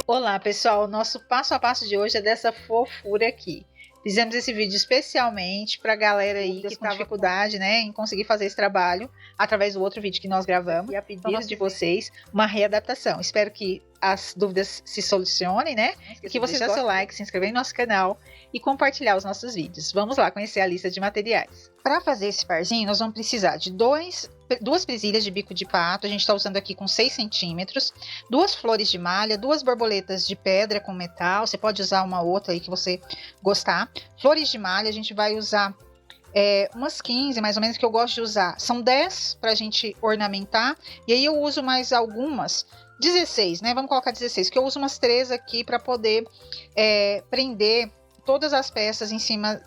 Olá pessoal, o nosso passo a passo de hoje é dessa fofura aqui. Fizemos esse vídeo especialmente para a galera aí que tem dificuldade, né, em conseguir fazer esse trabalho através do outro vídeo que nós gravamos e a pedido de vocês uma readaptação. Espero que as dúvidas se solucionem, né? E que você deixe seu like, se inscrever no nosso canal e compartilhar os nossos vídeos. Vamos lá conhecer a lista de materiais. Para fazer esse parzinho, nós vamos precisar de duas presilhas de bico de pato, a gente está usando aqui com 6 centímetros, 2 flores de malha, 2 borboletas de pedra com metal, você pode usar uma outra aí que você gostar. Flores de malha, a gente vai usar umas 15 mais ou menos que eu gosto de usar, são 10 para a gente ornamentar, e aí eu uso mais algumas, 16, né? Vamos colocar 16, que eu uso umas 3 aqui para poder prender todas as peças em cima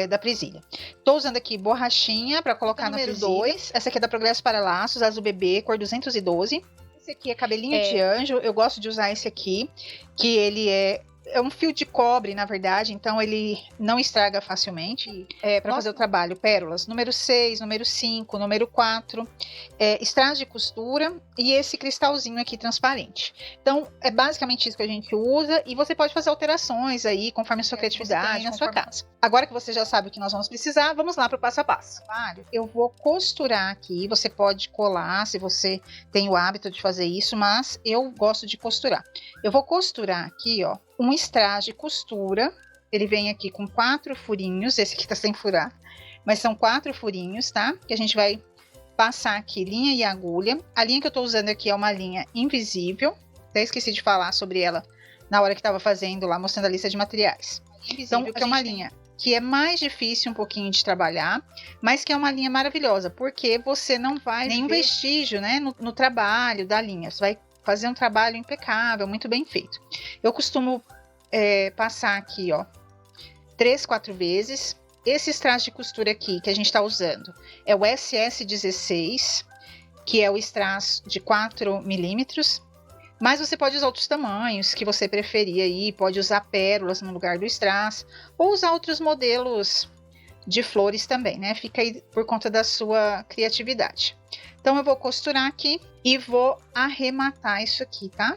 da presilha. Estou usando aqui borrachinha para colocar no número 2. Essa aqui é da Progresso para Laços, azul bebê, cor 212. Esse aqui é cabelinho de anjo. Eu gosto de usar esse aqui, que ele é um fio de cobre, na verdade, então ele não estraga facilmente. Para fazer o trabalho, pérolas, número 6, número 5, número 4, strass de costura e esse cristalzinho aqui transparente. Então, é basicamente isso que a gente usa e você pode fazer alterações aí, conforme a sua criatividade na sua casa. Agora que você já sabe o que nós vamos precisar, vamos lá para o passo a passo. Eu vou costurar aqui, você pode colar se você tem o hábito de fazer isso, mas eu gosto de costurar. Eu vou costurar aqui, ó, um strass de costura, ele vem aqui com 4 furinhos, esse aqui tá sem furar, mas são 4 furinhos, tá? Que a gente vai passar aqui linha e agulha. A linha que eu tô usando aqui é uma linha invisível, até esqueci de falar sobre ela na hora que tava fazendo lá, mostrando a lista de materiais. Então, que é uma linha que é mais difícil um pouquinho de trabalhar, mas que é uma linha maravilhosa, porque você não vai nenhum vestígio, né, no trabalho da linha, você vai fazer um trabalho impecável, muito bem feito. Eu costumo passar aqui, ó, 3, 4 vezes. Esse strass de costura aqui que a gente está usando é o SS16, que é o strass de 4 milímetros. Mas você pode usar outros tamanhos que você preferir aí, pode usar pérolas no lugar do strass, ou usar outros modelos de flores também, né? Fica aí por conta da sua criatividade. Então eu vou costurar aqui e vou arrematar isso aqui, tá?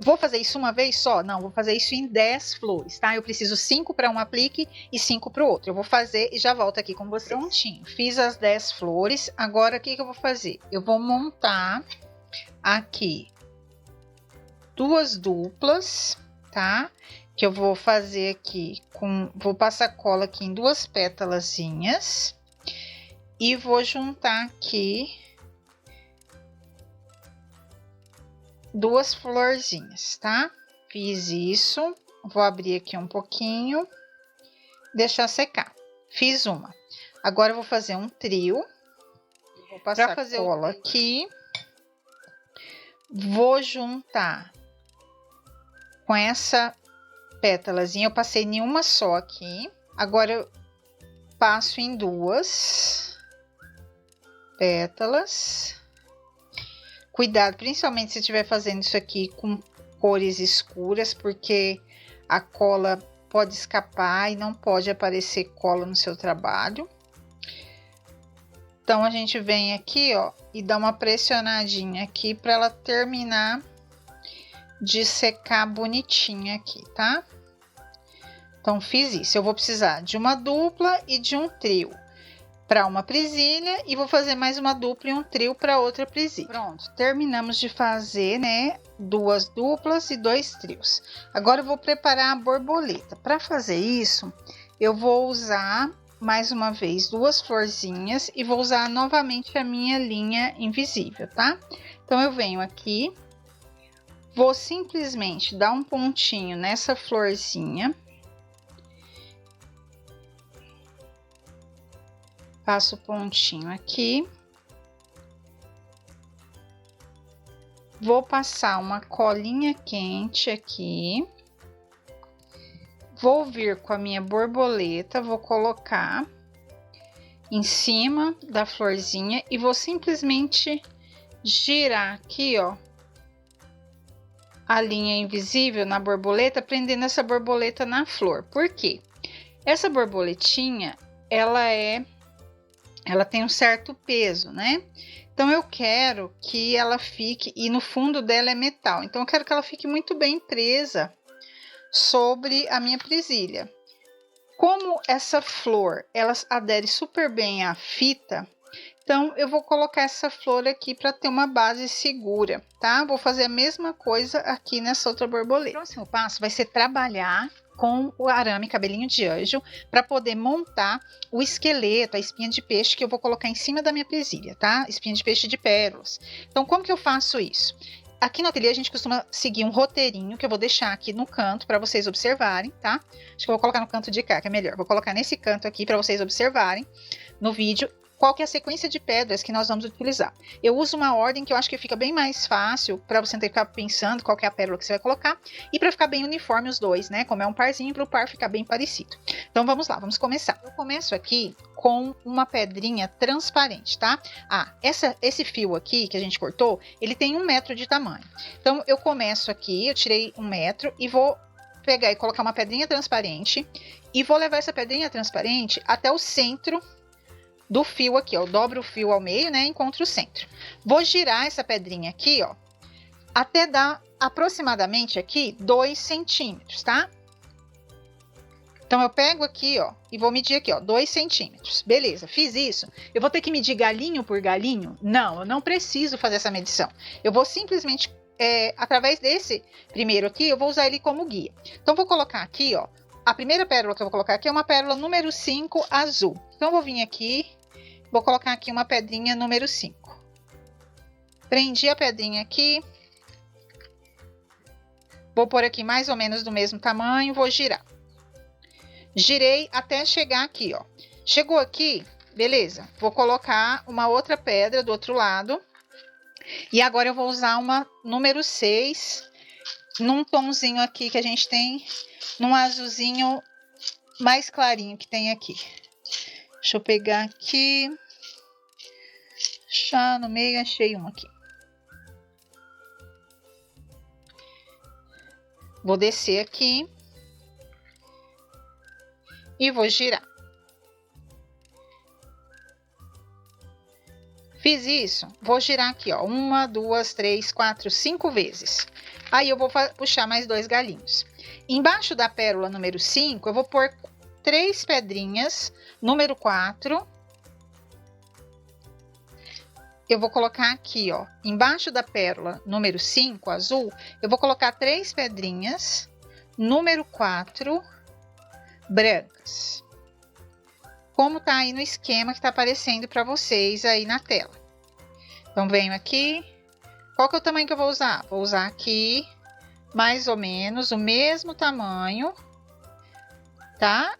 Vou fazer isso uma vez só? Não, vou fazer isso em 10 flores, tá? Eu preciso 5 para um aplique e 5 para o outro. Eu vou fazer e já volto aqui com vocês. Prontinho, fiz as 10 flores. Agora o que eu vou fazer? Eu vou montar aqui 2 duplas, tá? Que eu vou fazer aqui vou passar cola aqui em 2 pétalazinhas e vou juntar aqui 2 florzinhas, tá? Fiz isso, vou abrir aqui um pouquinho, deixar secar. Fiz uma. Agora eu vou fazer um trio. Vou passar cola aqui. Vou juntar com essa pétalazinha, eu passei em uma só aqui. Agora eu passo em 2 pétalas. Cuidado, principalmente se estiver fazendo isso aqui com cores escuras, porque a cola pode escapar e não pode aparecer cola no seu trabalho. Então a gente vem aqui, ó, e dá uma pressionadinha aqui para ela terminar de secar bonitinha aqui, tá? Então fiz isso. Eu vou precisar de uma dupla e de um trio para uma presilha e vou fazer mais uma dupla e um trio para outra presilha. Pronto, terminamos de fazer, né, 2 duplas e 2 trios. Agora eu vou preparar a borboleta. Para fazer isso, eu vou usar mais uma vez 2 florzinhas e vou usar novamente a minha linha invisível, tá? Então eu venho aqui, vou simplesmente dar um pontinho nessa florzinha. Passo o pontinho aqui. Vou passar uma colinha quente aqui. Vou vir com a minha borboleta, vou colocar em cima da florzinha e vou simplesmente girar aqui, ó, a linha invisível na borboleta, prendendo essa borboleta na flor. Por quê? Essa borboletinha, ela é ela tem um certo peso, né? Então eu quero que ela fique, e no fundo dela é metal, então eu quero que ela fique muito bem presa sobre a minha presilha. Como essa flor, ela adere super bem à fita, então eu vou colocar essa flor aqui para ter uma base segura, tá? Vou fazer a mesma coisa aqui nessa outra borboleta. O próximo passo vai ser trabalhar com o arame cabelinho de anjo para poder montar o esqueleto, a espinha de peixe que eu vou colocar em cima da minha presilha, tá? Espinha de peixe de pérolas. Então, como que eu faço isso? Aqui no ateliê a gente costuma seguir um roteirinho que eu vou deixar aqui no canto para vocês observarem, tá? Acho que eu vou colocar no canto de cá, que é melhor. Vou colocar nesse canto aqui para vocês observarem no vídeo qual que é a sequência de pedras que nós vamos utilizar. Eu uso uma ordem que eu acho que fica bem mais fácil para você não ter que ficar pensando qual que é a pérola que você vai colocar e para ficar bem uniforme os dois, né? Como é um parzinho, para o par ficar bem parecido. Então vamos lá, vamos começar. Eu começo aqui com uma pedrinha transparente, tá? Esse fio aqui que a gente cortou, ele tem 1 metro de tamanho. Então eu começo aqui, eu tirei 1 metro e vou pegar e colocar uma pedrinha transparente e vou levar essa pedrinha transparente até o centro do fio aqui, ó. Eu dobro o fio ao meio, né? Encontro o centro. Vou girar essa pedrinha aqui, ó, até dar aproximadamente aqui 2 centímetros, tá? Então eu pego aqui, ó, e vou medir aqui, ó, 2 centímetros. Beleza, fiz isso. Eu vou ter que medir galinho por galinho? Não, eu não preciso fazer essa medição. Eu vou simplesmente, através desse primeiro aqui, eu vou usar ele como guia. Então vou colocar aqui, ó, a primeira pérola que eu vou colocar aqui é uma pérola número 5 azul. Então eu vou vir aqui, vou colocar aqui uma pedrinha número 5. Prendi a pedrinha aqui. Vou pôr aqui mais ou menos do mesmo tamanho, vou girar. Girei até chegar aqui, ó. Chegou aqui, beleza. Vou colocar uma outra pedra do outro lado. E agora eu vou usar uma número 6, num tomzinho aqui que a gente tem, num azulzinho mais clarinho que tem aqui. Deixa eu pegar aqui. Já no meio achei um aqui. Vou descer aqui. E vou girar. Fiz isso, vou girar aqui, ó. 1, 2, 3, 4, 5 vezes. Aí eu vou puxar mais 2 galinhos. Embaixo da pérola número 5, eu vou pôr 3 pedrinhas, número 4. Eu vou colocar aqui, ó, embaixo da pérola número 5, azul, eu vou colocar 3 pedrinhas, número 4, brancas. Como tá aí no esquema que tá aparecendo para vocês aí na tela. Então, venho aqui. Qual que é o tamanho que eu vou usar? Vou usar aqui, mais ou menos, o mesmo tamanho, tá?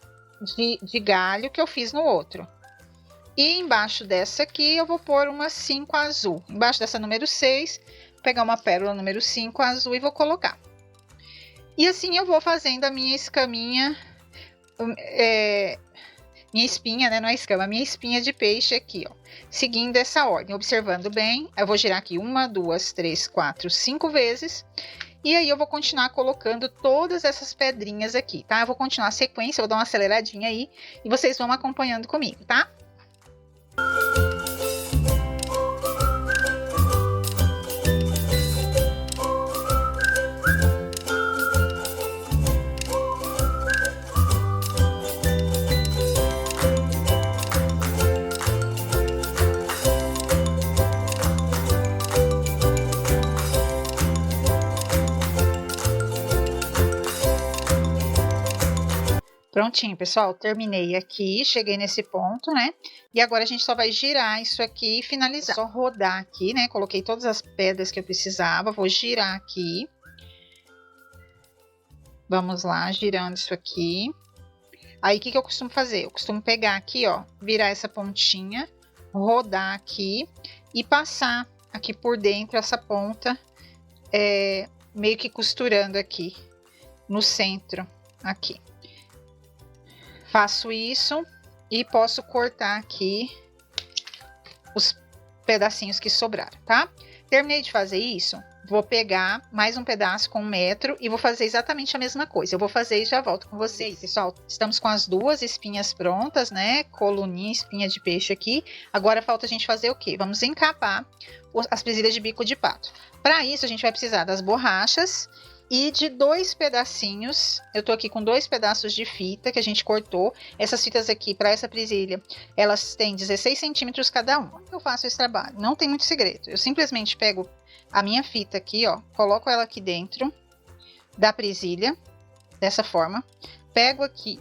De galho que eu fiz no outro. E embaixo dessa aqui, eu vou pôr uma 5 azul. Embaixo dessa número 6, vou pegar uma pérola número 5 azul e vou colocar. E assim eu vou fazendo a minha escaminha, minha espinha, né? Não é escama, minha espinha de peixe aqui, ó. Seguindo essa ordem, observando bem. Eu vou girar aqui 1, 2, 3, 4, 5 vezes. E aí eu vou continuar colocando todas essas pedrinhas aqui, tá? Eu vou continuar a sequência, eu vou dar uma aceleradinha aí. E vocês vão acompanhando comigo, tá? Prontinho, pessoal, terminei aqui, cheguei nesse ponto, né? E agora a gente só vai girar isso aqui e finalizar. Só rodar aqui, né? Coloquei todas as pedras que eu precisava, vou girar aqui. Vamos lá, girando isso aqui. Aí, o que eu costumo fazer? Eu costumo pegar aqui, ó, virar essa pontinha, rodar aqui e passar aqui por dentro essa ponta, meio que costurando aqui no centro, aqui. Faço isso e posso cortar aqui os pedacinhos que sobraram, tá? Terminei de fazer isso, vou pegar mais um pedaço com 1 metro e vou fazer exatamente a mesma coisa. Eu vou fazer e já volto com vocês. Pessoal, estamos com as 2 espinhas prontas, né? Coluninha, espinha de peixe aqui. Agora falta a gente fazer o quê? Vamos encapar as presilhas de bico de pato. Para isso, a gente vai precisar das borrachas e de 2 pedacinhos. Eu tô aqui com 2 pedaços de fita que a gente cortou. Essas fitas aqui, para essa presilha, elas têm 16 centímetros cada uma. Como eu faço esse trabalho? Não tem muito segredo. Eu simplesmente pego a minha fita aqui, ó, coloco ela aqui dentro da presilha, dessa forma. Pego aqui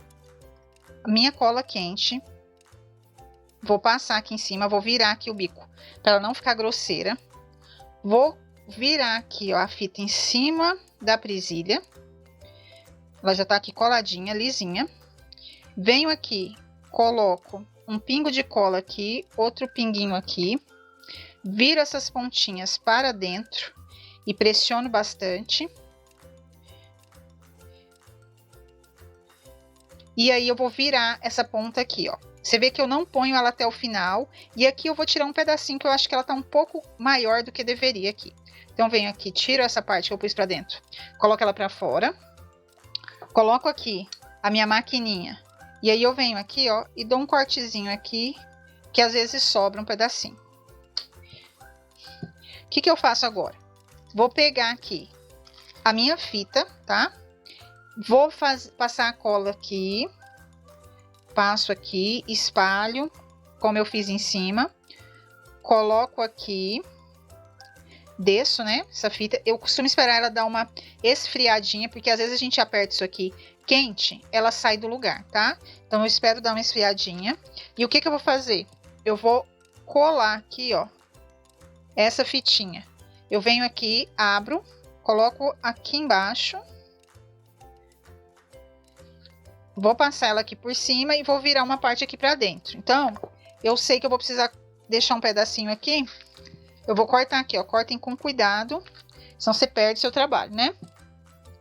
a minha cola quente, vou passar aqui em cima, vou virar aqui o bico, para ela não ficar grosseira. Vou virar aqui, ó, a fita em cima da presilha. Ela já tá aqui coladinha, lisinha. Venho aqui, coloco um pingo de cola aqui, outro pinguinho aqui. Viro essas pontinhas para dentro e pressiono bastante. E aí eu vou virar essa ponta aqui, ó. Você vê que eu não ponho ela até o final. E aqui eu vou tirar um pedacinho que eu acho que ela tá um pouco maior do que deveria aqui. Então venho aqui, tiro essa parte que eu pus para dentro. Coloco ela para fora. Coloco aqui a minha maquininha. E aí eu venho aqui, ó, e dou um cortezinho aqui, que às vezes sobra um pedacinho. O que eu faço agora? Vou pegar aqui a minha fita, tá? Vou passar a cola aqui. Passo aqui, espalho, como eu fiz em cima. Coloco aqui. Desço, né? Essa fita. Eu costumo esperar ela dar uma esfriadinha, porque às vezes a gente aperta isso aqui quente, ela sai do lugar, tá? Então eu espero dar uma esfriadinha. E o que eu vou fazer? Eu vou colar aqui, ó, essa fitinha. Eu venho aqui, abro, coloco aqui embaixo. Vou passar ela aqui por cima e vou virar uma parte aqui pra dentro. Então, eu sei que eu vou precisar deixar um pedacinho aqui. Eu vou cortar aqui, ó. Cortem com cuidado, senão você perde seu trabalho, né?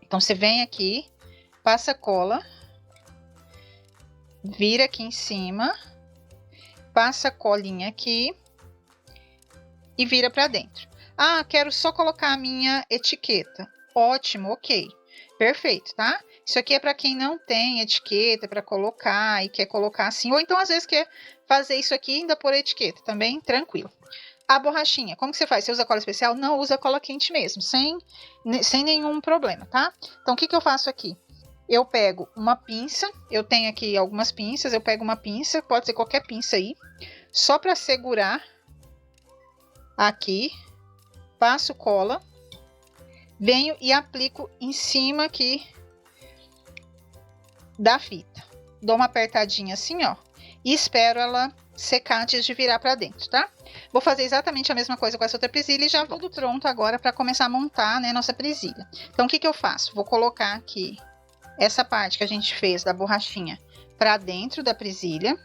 Então, você vem aqui, passa cola, vira aqui em cima, passa colinha aqui e vira pra dentro. Ah, quero só colocar a minha etiqueta. Ótimo, ok. Perfeito, tá? Isso aqui é para quem não tem etiqueta para colocar e quer colocar assim. Ou então, às vezes, quer fazer isso aqui e ainda por etiqueta. Também, tranquilo. A borrachinha, como que você faz? Você usa cola especial? Não, usa cola quente mesmo, sem nenhum problema, tá? Então, o que eu faço aqui? Eu pego uma pinça. Eu tenho aqui algumas pinças. Eu pego uma pinça, pode ser qualquer pinça aí. Só para segurar aqui. Passo cola, venho e aplico em cima aqui da fita. Dou uma apertadinha assim, ó, e espero ela secar antes de virar para dentro, tá? Vou fazer exatamente a mesma coisa com essa outra presilha e já volto. Tudo pronto agora para começar a montar, né, nossa presilha. Então, o que eu faço? Vou colocar aqui essa parte que a gente fez da borrachinha para dentro da presilha.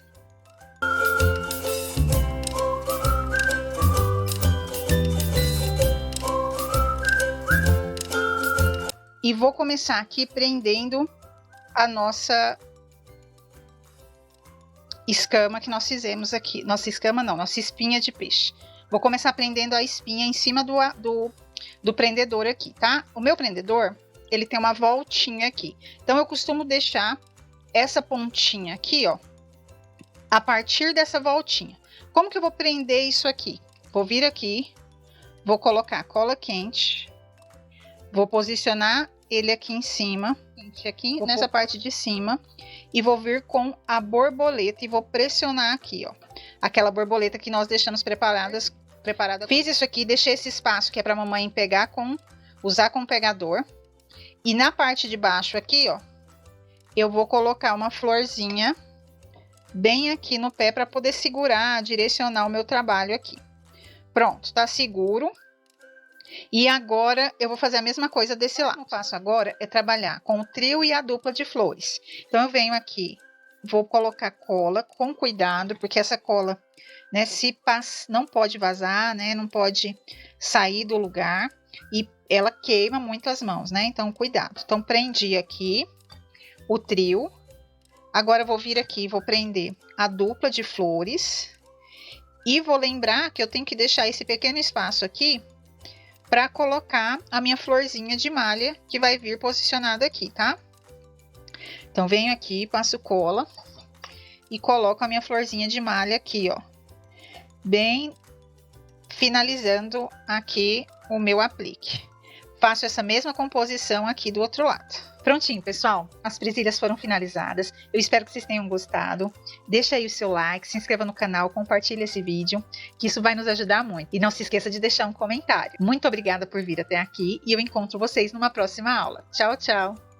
E vou começar aqui prendendo a nossa escama que nós fizemos aqui. Nossa escama não, nossa espinha de peixe. Vou começar prendendo a espinha em cima do prendedor aqui, tá? O meu prendedor, ele tem uma voltinha aqui. Então, eu costumo deixar essa pontinha aqui, ó, a partir dessa voltinha. Como que eu vou prender isso aqui? Vou vir aqui, vou colocar cola quente. Vou posicionar ele aqui em cima, aqui nessa parte de cima, e vou vir com a borboleta e vou pressionar aqui, ó, aquela borboleta que nós deixamos preparada. Fiz isso aqui, deixei esse espaço que é para a mamãe pegar usar com pegador. E na parte de baixo aqui, ó, eu vou colocar uma florzinha bem aqui no pé para poder segurar, direcionar o meu trabalho aqui. Pronto, tá seguro. E agora eu vou fazer a mesma coisa desse lado. O que eu faço agora é trabalhar com o trio e a dupla de flores. Então eu venho aqui, vou colocar cola com cuidado, porque essa cola, né, não pode vazar, né, não pode sair do lugar e ela queima muito as mãos, né? Então cuidado. Então prendi aqui o trio. Agora eu vou vir aqui, vou prender a dupla de flores e vou lembrar que eu tenho que deixar esse pequeno espaço aqui para colocar a minha florzinha de malha que vai vir posicionada aqui, tá? Então, venho aqui, passo cola e coloco a minha florzinha de malha aqui, ó. Bem finalizando aqui o meu aplique. Faço essa mesma composição aqui do outro lado. Prontinho, pessoal. As presilhas foram finalizadas. Eu espero que vocês tenham gostado. Deixa aí o seu like, se inscreva no canal, compartilhe esse vídeo, que isso vai nos ajudar muito. E não se esqueça de deixar um comentário. Muito obrigada por vir até aqui e eu encontro vocês numa próxima aula. Tchau, tchau!